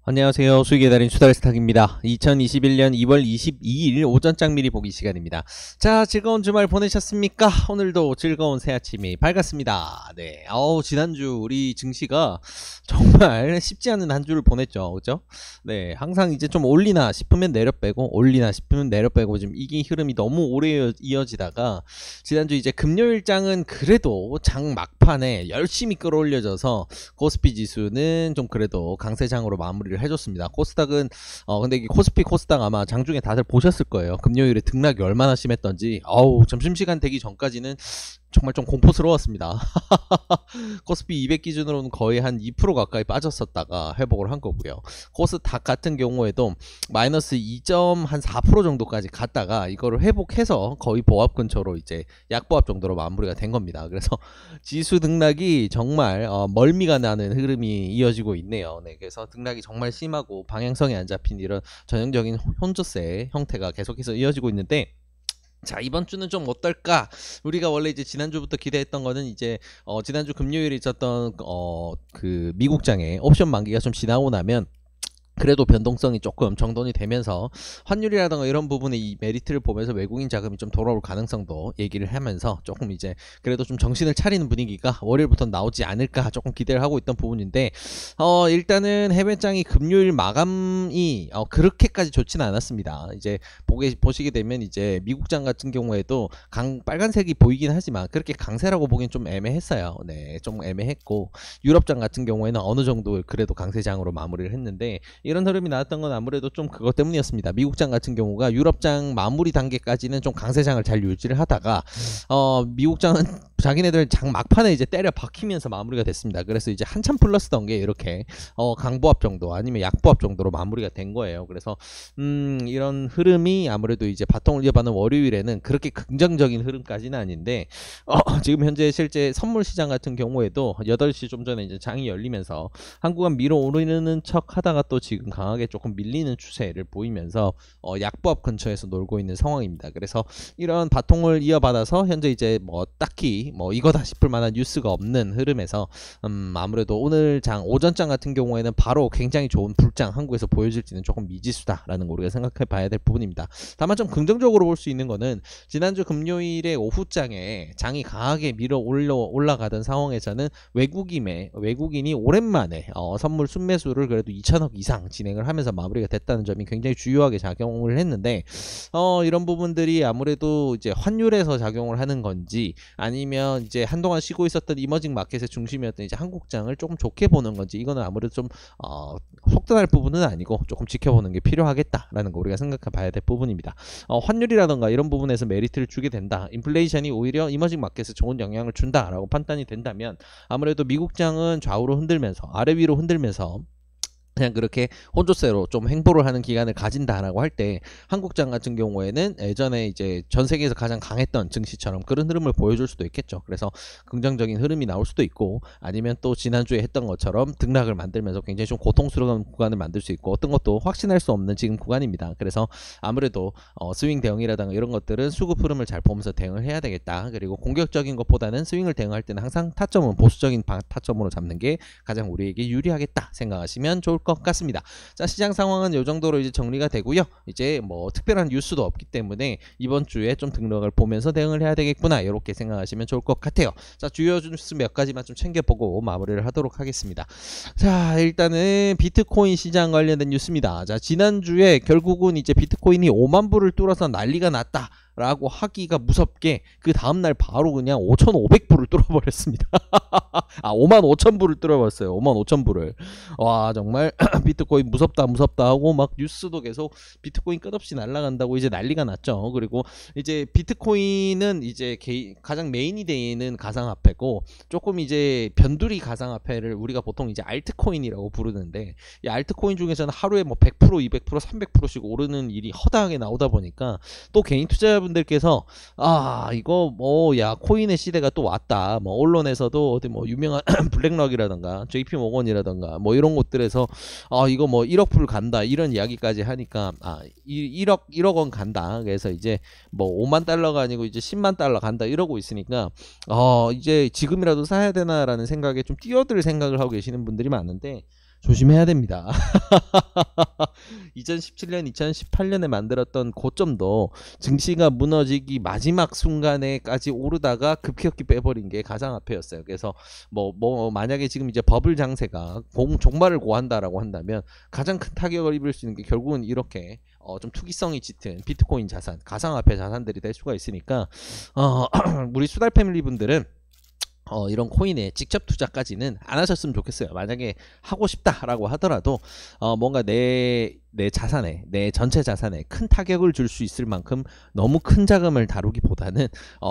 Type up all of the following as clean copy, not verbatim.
안녕하세요. 수익의 달인 수달스탁입니다. 2021년 2월 22일 오전장 미리 보기 시간입니다. 자, 즐거운 주말 보내셨습니까? 오늘도 즐거운 새 아침이 밝았습니다. 네, 지난주 우리 증시가 정말 쉽지 않은 한 주를 보냈죠. 그죠? 네, 항상 이제 좀 올리나 싶으면 내려 빼고 올리나 싶으면 내려 빼고 지금 이긴 흐름이 너무 오래 이어지다가 지난주 이제 금요일장은 그래도 장 막판에 열심히 끌어올려져서 코스피 지수는 좀 그래도 강세장으로 마무리를 해줬습니다. 코스닥은 근데 이게 코스닥 아마 장중에 다들 보셨을 거예요. 금요일에 등락이 얼마나 심했던지. 점심시간 되기 전까지는 정말 좀 공포스러웠습니다. 코스피 200 기준으로는 거의 한 2% 가까이 빠졌었다가 회복을 한 거고요. 코스닥 같은 경우에도 마이너스 2.4% 정도까지 갔다가 이거를 회복해서 거의 보합 근처로 이제 약보합 정도로 마무리가 된 겁니다. 그래서 지수 등락이 정말 멀미가 나는 흐름이 이어지고 있네요. 네, 그래서 등락이 정말 심하고 방향성이 안 잡힌 이런 전형적인 혼조세 형태가 계속해서 이어지고 있는데, 자, 이번 주는 좀 어떨까? 우리가 원래 이제 지난주부터 기대했던 거는 이제 지난주 금요일에 있었던 그 미국장의 옵션 만기가 좀 지나고 나면 그래도 변동성이 조금 정돈이 되면서 환율이라던가 이런 부분의 이 메리트를 보면서 외국인 자금이 좀 돌아올 가능성도 얘기를 하면서 조금 이제 그래도 좀 정신을 차리는 분위기가 월요일부터 나오지 않을까 조금 기대를 하고 있던 부분인데, 일단은 해외장이 금요일 마감이 그렇게까지 좋지는 않았습니다. 이제 보시게 되면 이제 미국장 같은 경우에도 빨간색이 보이긴 하지만 그렇게 강세라고 보기엔 좀 애매했어요. 네, 좀 애매했고, 유럽장 같은 경우에는 어느 정도 그래도 강세장으로 마무리를 했는데, 이런 흐름이 나왔던 건 아무래도 좀 그것 때문이었습니다. 미국장 같은 경우가 유럽장 마무리 단계까지는 좀 강세장을 잘 유지를 하다가 미국장은 자기네들 장 막판에 이제 때려 박히면서 마무리가 됐습니다. 그래서 이제 한참 플러스던 게 이렇게 강보합 정도 아니면 약보합 정도로 마무리가 된 거예요. 그래서 이런 흐름이 아무래도 이제 바통을 이어받는 월요일에는 그렇게 긍정적인 흐름까지는 아닌데, 지금 현재 실제 선물 시장 같은 경우에도 8시 좀 전에 이제 장이 열리면서 한국은 밀어오르는 척 하다가 또 지금 강하게 조금 밀리는 추세를 보이면서 약보합 근처에서 놀고 있는 상황입니다. 그래서 이런 바통을 이어받아서 현재 이제 딱히 이거다 싶을 만한 뉴스가 없는 흐름에서 아무래도 오늘 오전장 같은 경우에는 바로 굉장히 좋은 불장 한국에서 보여질지는 조금 미지수다라는 거 우리가 생각해 봐야 될 부분입니다. 다만 좀 긍정적으로 볼 수 있는 거는 지난주 금요일에 오후장에 장이 강하게 밀어 올라가던 상황에서는 외국인이 오랜만에 선물 순매수를 그래도 2천억 이상 진행을 하면서 마무리가 됐다는 점이 굉장히 주요하게 작용을 했는데, 이런 부분들이 아무래도 이제 환율에서 작용을 하는 건지 아니면 이제 한동안 쉬고 있었던 이머징 마켓의 중심이었던 이제 한국장을 조금 좋게 보는 건지, 이거는 아무래도 좀 속단할 부분은 아니고 조금 지켜보는 게 필요하겠다라는 거 우리가 생각해 봐야 될 부분입니다. 환율이라던가 이런 부분에서 메리트를 주게 된다, 인플레이션이 오히려 이머징 마켓에 좋은 영향을 준다라고 판단이 된다면 아무래도 미국장은 좌우로 흔들면서 아래 위로 흔들면서 그냥 그렇게 혼조세로 좀 행보를 하는 기간을 가진다라고 할 때 한국장 같은 경우에는 예전에 이제 전 세계에서 가장 강했던 증시처럼 그런 흐름을 보여줄 수도 있겠죠. 그래서 긍정적인 흐름이 나올 수도 있고, 아니면 또 지난주에 했던 것처럼 등락을 만들면서 굉장히 좀 고통스러운 구간을 만들 수 있고, 어떤 것도 확신할 수 없는 지금 구간입니다. 그래서 아무래도 스윙 대응이라든가 이런 것들은 수급 흐름을 잘 보면서 대응을 해야 되겠다. 그리고 공격적인 것보다는 스윙을 대응할 때는 항상 타점은 보수적인 타점으로 잡는 게 가장 우리에게 유리하겠다 생각하시면 좋을 것 같습니다. 자, 시장 상황은 이 정도로 이제 정리가 되고요. 이제 특별한 뉴스도 없기 때문에 이번 주에 좀 등락을 보면서 대응을 해야 되겠구나, 이렇게 생각하시면 좋을 것 같아요. 자, 주요 뉴스 몇 가지만 좀 챙겨보고 마무리를 하도록 하겠습니다. 자, 일단은 비트코인 시장 관련된 뉴스입니다. 자, 지난주에 결국은 이제 비트코인이 5만 불을 뚫어서 난리가 났다 라고 하기가 무섭게 그 다음날 바로 그냥 5,500불을 뚫어버렸습니다. 55,000불을 뚫어버렸어요. 55,000불을. 와, 정말 비트코인 무섭다 하고 막 뉴스도 계속 비트코인 끝없이 날아간다고 이제 난리가 났죠. 그리고 이제 비트코인은 이제 가장 메인이 되는 가상화폐고, 조금 이제 변두리 가상화폐를 우리가 보통 이제 알트코인이라고 부르는데, 이 알트코인 중에서는 하루에 100%, 200%, 300%씩 오르는 일이 허다하게 나오다 보니까 또 개인 투자자 여러분들께서 이거 뭐 야 코인의 시대가 또 왔다, 뭐 언론에서도 어디 뭐 유명한 블랙락이라던가 JP 모건이라던가 뭐 이런 곳들에서 이거 뭐 1억 불 간다 이런 이야기까지 하니까 1억 원 간다, 그래서 이제 뭐 5만 달러가 아니고 이제 10만 달러 간다 이러고 있으니까 이제 지금이라도 사야 되나라는 생각에 좀 뛰어들 생각을 하고 계시는 분들이 많은데 조심해야 됩니다. 2017년, 2018년에 만들었던 고점도 증시가 무너지기 마지막 순간에까지 오르다가 급격히 빼버린 게 가상화폐였어요. 그래서 뭐 만약에 지금 이제 버블 장세가 종말을 고한다라고 한다면 가장 큰 타격을 입을 수 있는 게 결국은 이렇게 좀 투기성이 짙은 비트코인 자산, 가상화폐 자산들이 될 수가 있으니까 우리 수달 패밀리 분들은 이런 코인에 직접 투자까지는 안 하셨으면 좋겠어요. 만약에 하고 싶다라고 하더라도 뭔가 내 자산에, 내 전체 자산에 큰 타격을 줄 수 있을 만큼 너무 큰 자금을 다루기보다는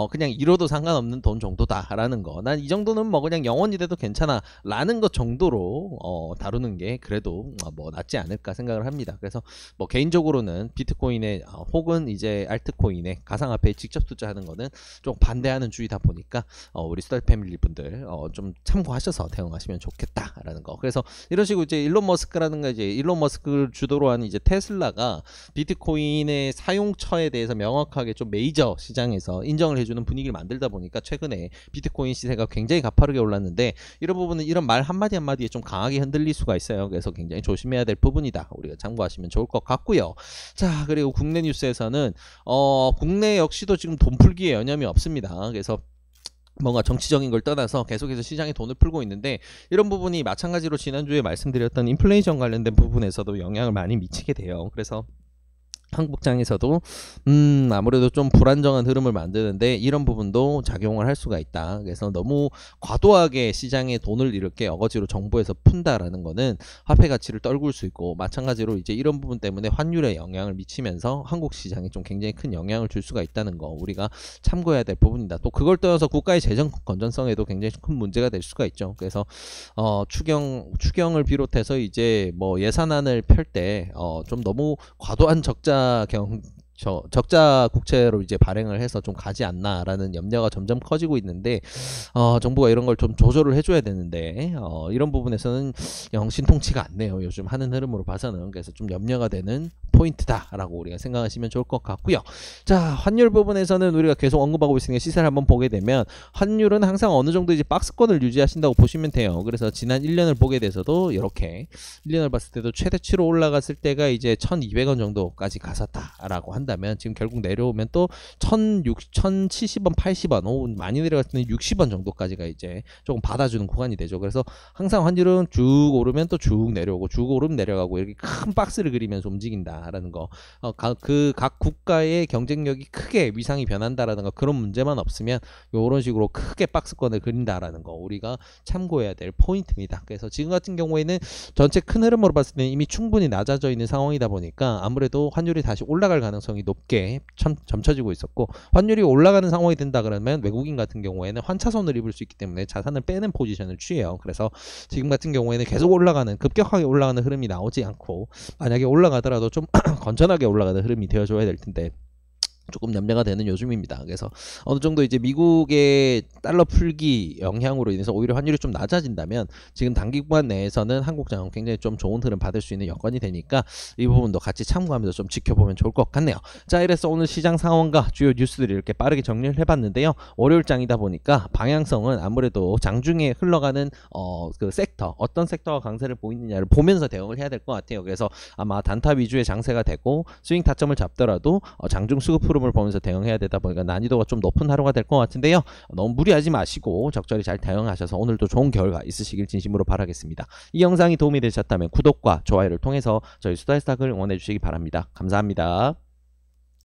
그냥 잃어도 상관없는 돈 정도다라는 거, 난 이 정도는 뭐 그냥 영원히 돼도 괜찮아 라는 것 정도로 다루는 게 그래도 뭐 낫지 않을까 생각을 합니다. 그래서 뭐 개인적으로는 비트코인에 혹은 이제 알트코인에 가상화폐에 직접 투자하는 거는 좀 반대하는 주의다 보니까 우리 수달 패밀리 분들 좀 참고하셔서 대응하시면 좋겠다라는 거. 그래서 이런 식으로 이제 일론 머스크라든가 이제 일론 머스크를 주도로 한 이제 테슬라가 비트코인의 사용처에 대해서 명확하게 좀 메이저 시장에서 인정을 해주는 분위기를 만들다 보니까 최근에 비트코인 시세가 굉장히 가파르게 올랐는데, 이런 부분은 이런 말 한마디 한마디에 좀 강하게 흔들릴 수가 있어요. 그래서 굉장히 조심해야 될 부분이다, 우리가 참고하시면 좋을 것 같고요. 자, 그리고 국내 뉴스에서는 국내 역시도 지금 돈 풀기에 여념이 없습니다. 그래서 뭔가 정치적인 걸 떠나서 계속해서 시장에 돈을 풀고 있는데, 이런 부분이 마찬가지로 지난주에 말씀드렸던 인플레이션 관련된 부분에서도 영향을 많이 미치게 돼요. 그래서 한국장에서도 아무래도 좀 불안정한 흐름을 만드는데 이런 부분도 작용을 할 수가 있다. 그래서 너무 과도하게 시장에 돈을 이렇게 어거지로 정부에서 푼다라는 거는 화폐 가치를 떨굴 수 있고, 마찬가지로 이제 이런 부분 때문에 환율에 영향을 미치면서 한국 시장에 좀 굉장히 큰 영향을 줄 수가 있다는 거, 우리가 참고해야 될 부분이다. 또 그걸 떠나서 국가의 재정 건전성에도 굉장히 큰 문제가 될 수가 있죠. 그래서 추경을 비롯해서 이제 뭐 예산안을 펼 때 좀 너무 과도한 적자 국채로 이제 발행을 해서 좀 가지 않나라는 염려가 점점 커지고 있는데, 정부가 이런 걸 좀 조절을 해줘야 되는데 이런 부분에서는 영 신통치가 않네요, 요즘 하는 흐름으로 봐서는. 그래서 좀 염려가 되는 포인트다라고 우리가 생각하시면 좋을 것 같고요. 자, 환율 부분에서는 우리가 계속 언급하고 있으니까 시세를 한번 보게 되면 환율은 항상 어느 정도 이제 박스권을 유지하신다고 보시면 돼요. 그래서 지난 1년을 보게 돼서도 이렇게 1년을 봤을 때도 최대치로 올라갔을 때가 이제 1,200원 정도까지 갔었다라고 한다면, 지금 결국 내려오면 또 1,070원, 80원, 많이 내려갔을 때는 60원 정도까지가 이제 조금 받아주는 구간이 되죠. 그래서 항상 환율은 쭉 오르면 또 쭉 내려오고, 쭉 오르면 내려가고, 이렇게 큰 박스를 그리면서 움직인다라는 거. 각 국가의 경쟁력이 크게 위상이 변한다라는 거, 그런 문제만 없으면 이런 식으로 크게 박스권을 그린다라는 거, 우리가 참고해야 될 포인트입니다. 그래서 지금 같은 경우에는 전체 큰 흐름으로 봤을 때는 이미 충분히 낮아져 있는 상황이다 보니까 아무래도 환율이 다시 올라갈 가능성이 높게 점쳐지고 있었고, 환율이 올라가는 상황이 된다 그러면 외국인 같은 경우에는 환차손을 입을 수 있기 때문에 자산을 빼는 포지션을 취해요. 그래서 지금 같은 경우에는 계속 급격하게 올라가는 흐름이 나오지 않고, 만약에 올라가더라도 좀 건전하게 올라가는 흐름이 되어줘야 될 텐데 조금 염려가 되는 요즘입니다. 그래서 어느 정도 이제 미국의 달러 풀기 영향으로 인해서 오히려 환율이 좀 낮아진다면 지금 단기 구간 내에서는 한국장은 굉장히 좀 좋은 흐름 받을 수 있는 여건이 되니까 이 부분도 같이 참고하면서 좀 지켜보면 좋을 것 같네요. 자, 이래서 오늘 시장 상황과 주요 뉴스들을 이렇게 빠르게 정리를 해봤는데요. 월요일장이다 보니까 방향성은 아무래도 장중에 흘러가는 그 섹터, 어떤 섹터가 강세를 보이느냐를 보면서 대응을 해야 될 것 같아요. 그래서 아마 단타 위주의 장세가 되고 스윙 타점을 잡더라도 장중 수급 흐름을 보면서 대응해야 되다 보니까 난이도가 좀 높은 하루가 될 것 같은데요. 너무 무리하지 마시고 적절히 잘 대응하셔서 오늘도 좋은 결과 있으시길 진심으로 바라겠습니다. 이 영상이 도움이 되셨다면 구독과 좋아요를 통해서 저희 수다스탁을 응원해 주시기 바랍니다. 감사합니다.